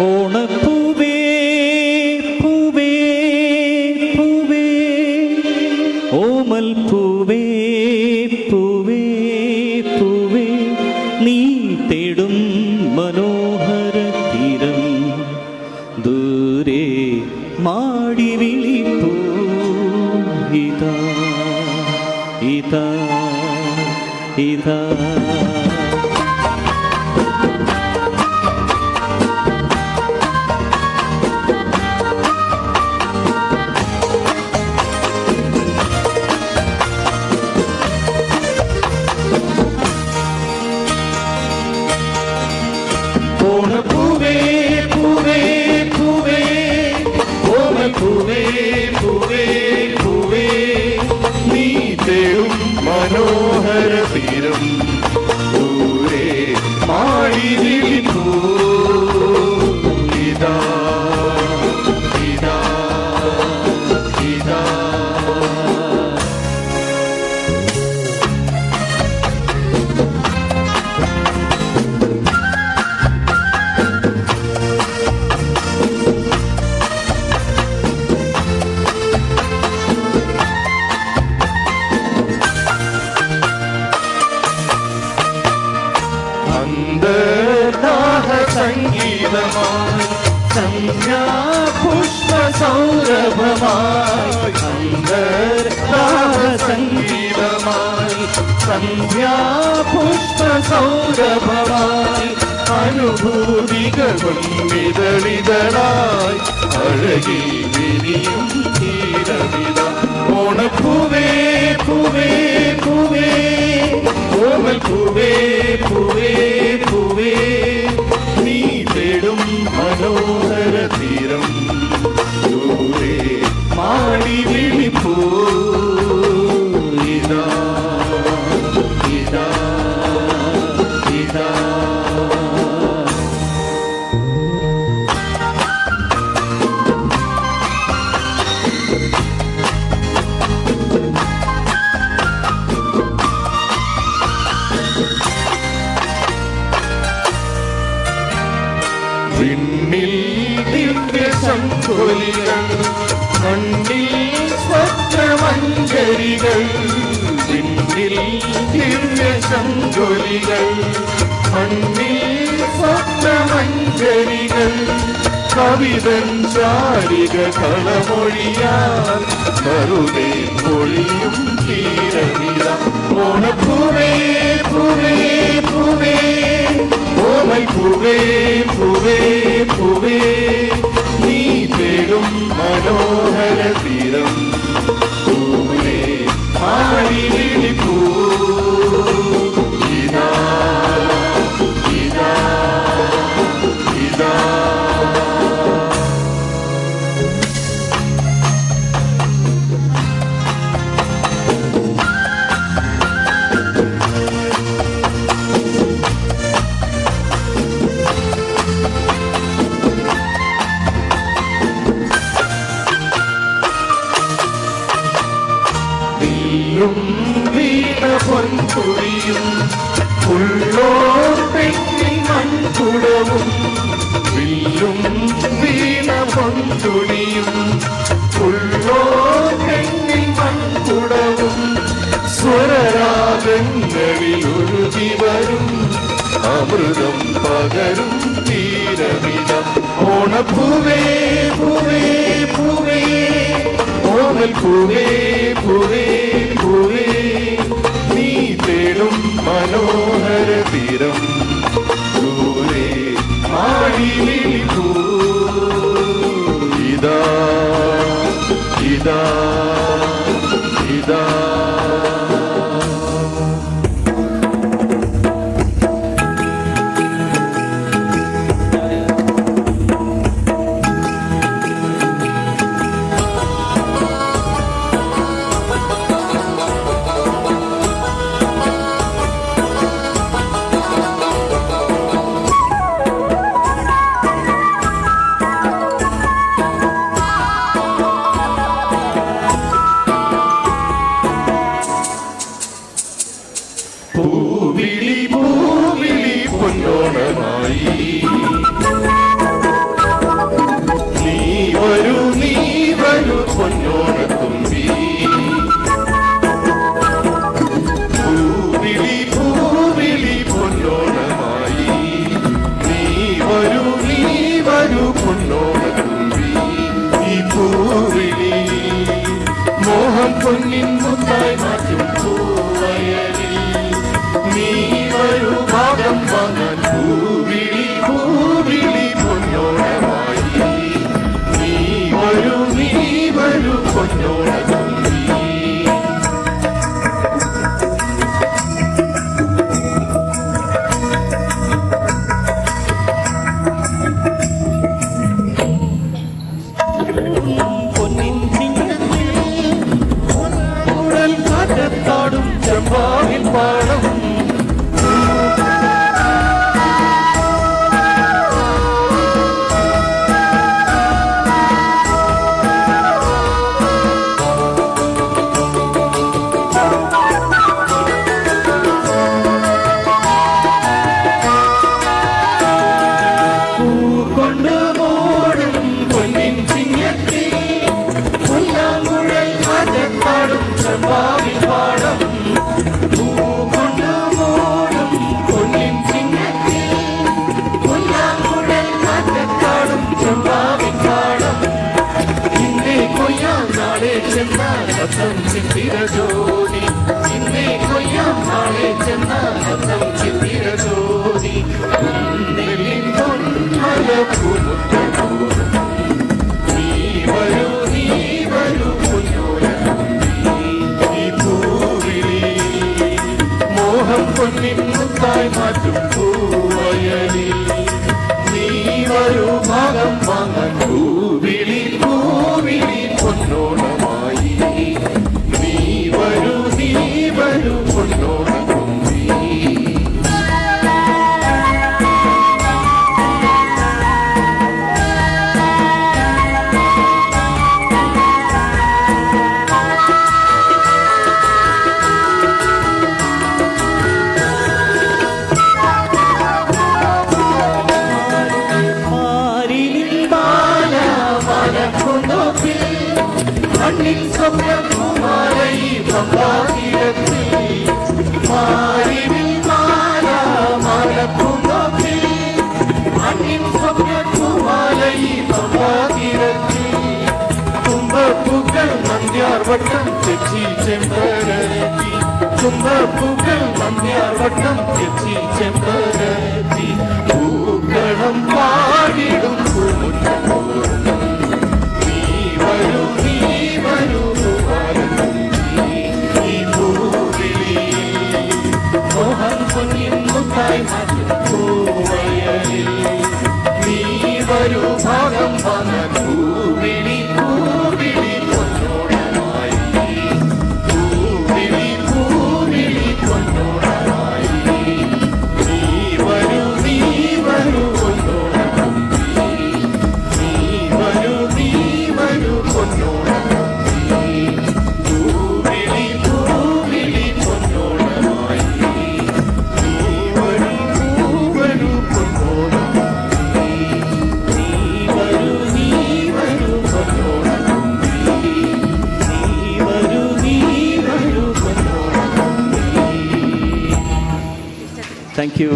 ഓണപ്പൂവേ പൂവേ പൂവേ ഓമൽ പൂവേ പൂവേ പൂവേ നീ തേടും മനോഹര തീരം ദൂരെ മാടി വിളിപ്പൂ ഇതാ ഇതാ ഇതാ പൂവേ പൂവേ പൂവേ ഓമൽ പൂവേ പൂവേ പൂവേ നീ തേടും മനോഹര തീരം ദൂരെ മാടി വിളിപ്പൂ ഇതാ ഇതാ ഇതാ സംഗീതമായി സന്ധ്യാ പുഷ്പ സൗരഭമായി സംഗീതമായി സന്ധ്യാ പുഷ്പ സൗരഭമായി അനുഭൂതികൾ വിതളിതളായി അഴകി വിരിയും തീരവിത ഓണപ്പൂവേ പൂവേ പൂവേ ഓമൽ പൂവേ പൂവേ പൂവേ നീ തേടും മനോഹര തീരം ദൂരെ മാടി വിളിപ്പൂ ഇതാ ഇതാ ഇതാ വിണ്ണിൽ ദിവ്യ സംഘോലികൾ മണ്ണിൽ സ്വപ്നമഞ്ജരികൾ വിണ്ണിൽ ദിവ്യ സംഘോലികൾ മണ്ണിൽ സ്വപ്നമഞ്ജരികൾ കവിതൻ ചാരിക കളമൊഴിയാൻ കരുതേ പൊഴിയും തീരവിത ഓണപ്പൂവേ പൂവേ പൂവേ ഓമൽ പൂവേ പൂവേ പൂവേ നീ തേടും മനോഹര തീരം പൂവേ മാടി വിളിപ്പൂ ഇതാ ഇതാ ഇതാ വീണ പൊൻകുഴിയും ഉള്ളോർ പെണ്ണി മൺകുടവും വില്ലും വീണ പൊൻതുണിയും ഉള്ളോർ പെണ്ണി മൺകുടവും സ്വരരാഗങ്ങളിൽ ഒഴുകി വരും അമൃതം പകരും തീരമിത ഓണപ്പൂവേ പൂവേ പൂവേ ഓമൽ പൂവേ പൂവേ പൂവേ നീ തേടും മനോഹര തീരം ദൂരെ മാടി വിളിപ്പൂ ഇതാ ഇതാ ഇതാ പൊന്നോണ തുമ്പി ഈ പൂവിളി മോഹം പൊന്നിൻ മുത്തായി മാറ്റും പൂവയലിൽ നീ വരൂ ഭാഗം വാങ്ങാൻ പൂവിളി പൂവിളി പൊന്നോണമായി നീ വരൂ പൊന്നോണ തുമ്പി പൊന്നിൻ ചിങ്ങത്തിൽ ഉടൽ കാറ്റത്താടും ചെമ്പാവിൻ പാടം കൊണ്ട് മൂടും പൊന്നിൻ ചിങ്ങത്തിൽ പുല്ലാങ്കുഴൽ കാറ്റത്താടും ചെമ്പാവിൻ പാടം കൊണ്ട് മൂടും പൊന്നിൻ ചിങ്ങത്തിൽ പുല്ലാങ്കുഴൽ കാറ്റത്താടും ചെമ്പാവിൻ പാടം ഇന്നേ കൊയ്യാം നാളെ ചെന്നാൽ രസം ചിത്തിര ജോലി ഇന്നേ കൊയ്യാം നാളെ ചെന്നാൽ രസം ചിത്തിര ജോലി നെല്ലിൻ പൊന്മല പൂമുട്ടൂറും നീ വരൂ പൊന്നോല ഈ പൂവിളി മോഹം പൊന്നിൻ മുത്തായി മാറ്റും പൂവയലിൽ നീ വരൂ ഭാഗം വാങ്ങാൻ പൂവിളി പൂവിളി പൊന്നോണമായി നീ വരൂ പൊന്നോണ തുമ്പി ആരിനിൽ മാല മലക്കുന്നോപ്പിൽ മണ്ണിൻ സ്വപ്നകുമാരൈ പമ്പാതീരത്തിൽ മാരിവിൽ മാല മലക്കുന്നോപ്പിൽ മണ്ണിൻ സ്വപ്നകുമാരൈ പമ്പാതീരത്തിൽ തുമ്പപ്പൂക്കൾ നന്ദ്യാർ വട്ടം തെച്ചി ചെമ്പരത്തി തുമ്പപ്പൂക്കൾ നന്ദ്യാർ വട്ടം തെച്ചി ചെമ്പരത്തി പൂക്കളം പാടിടും പൂമുട്ടൂറും നീ വരൂ ഈ പൂവിളി മോഹൻ പൊന്നിൻ മുത്തായി മാറ്റും പൂവയലിൽ നീ വരൂ ഭാഗം വാങ്ങാൻ പൂവിളി പൂവിളി പൊന്നോണമായി പൂവിളി പൊന്നോണമായി നീ വരൂ പൊന്നോണ തുമ്പി നീ വരൂ പൊന്നോണ തുമ്പി പൂവിളി പൊന്നോണമായി നീ വരൂ പൊന്നോണ തുമ്പി നീ വരൂ പൊന്നോണ തുമ്പി നീ വരൂ പൊന്നോണ താങ്ക് യു.